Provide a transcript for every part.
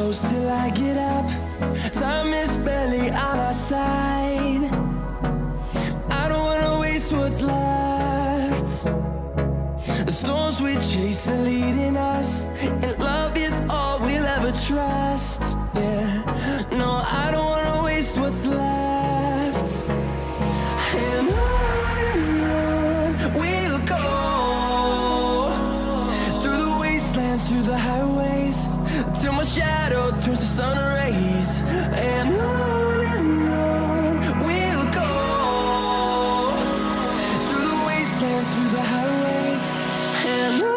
close till I get up. Time is barely on our side. I don't wanna waste what's left. The storms we chase are leading us, and love is all we'll ever trust. Yeah, no, I don't wanna waste what's left. And on we'll go, through the wastelands, through the highways, till my shadow turns to sun rays. And on we'll go, through the wastelands, through the highways, and on.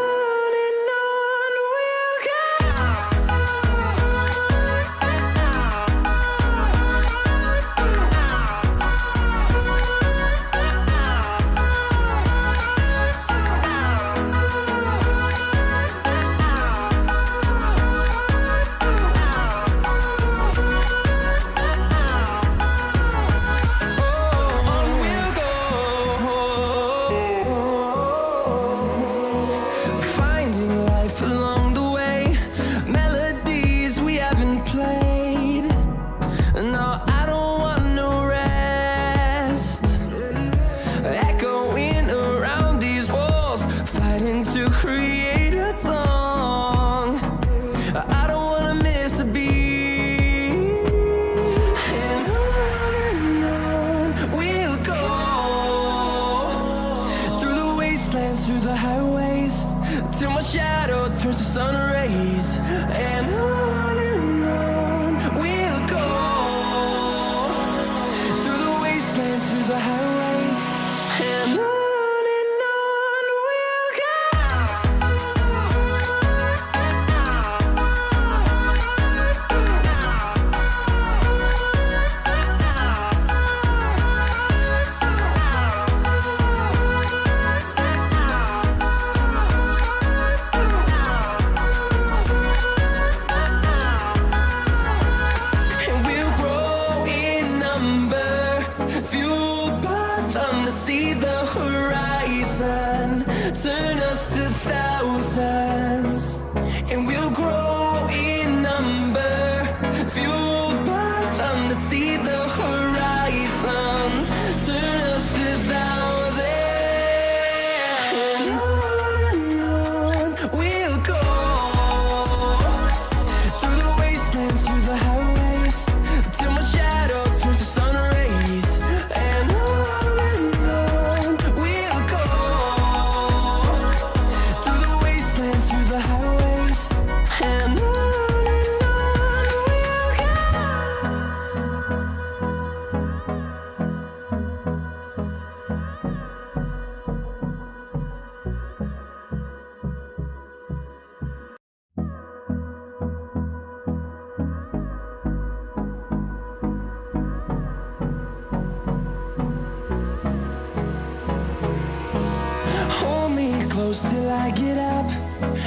Till I get up,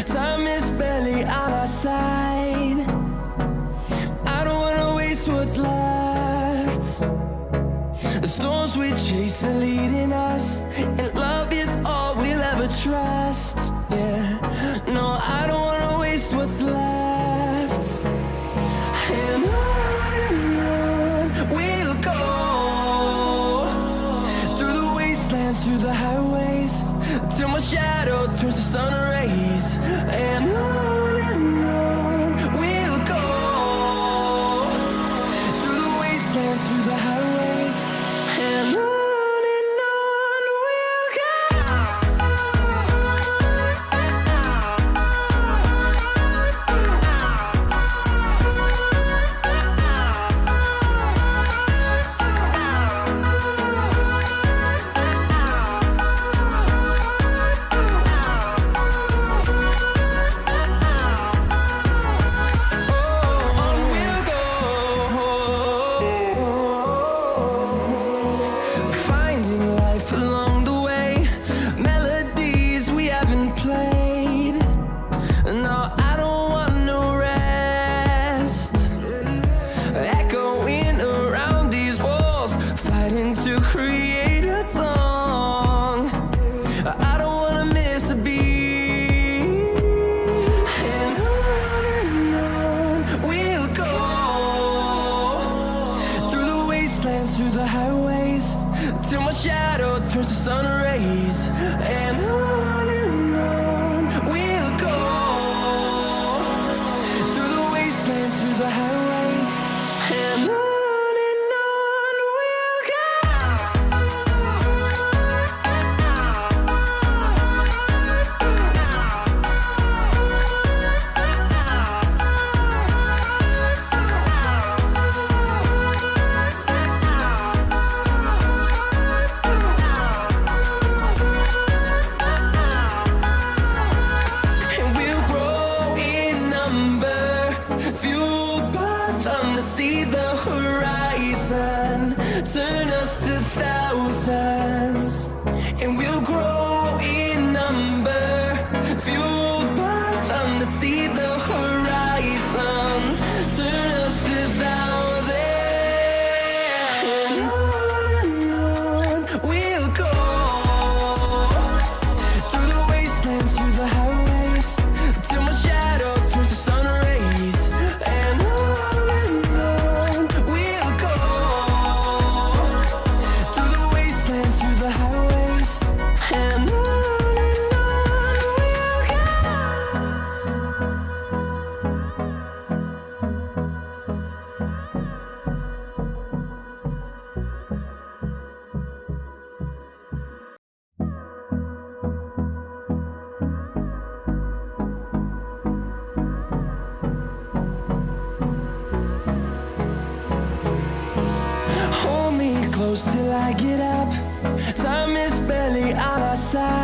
time is barely on our side. I don't wanna waste what's left. The storms we chase are leading us, and love is all we'll ever trust. Yeah, no, I don't wanna waste what's left. And on we'll go, through the wastelands, through the highways, till my shadow turns to sun rays. And on we'll go, through the wastelands, through the highways, and on. the highways, till my shadow turns to sun rays. And on we'll go, through the wastelands, through the highways. And on we'll go. And we'll grow in number, fueled by them to see the horizon, turn us to thousands. And we'll grow in number, fueled by them to see the horizon, turn us to thousands. And on we'll go, through the wastelands, through the highways, till my shadow turns to sun rays. And on we'll go, through the wastelands, through the highways. And on we'll go. Hold me close till I get up. Time is barely on our side.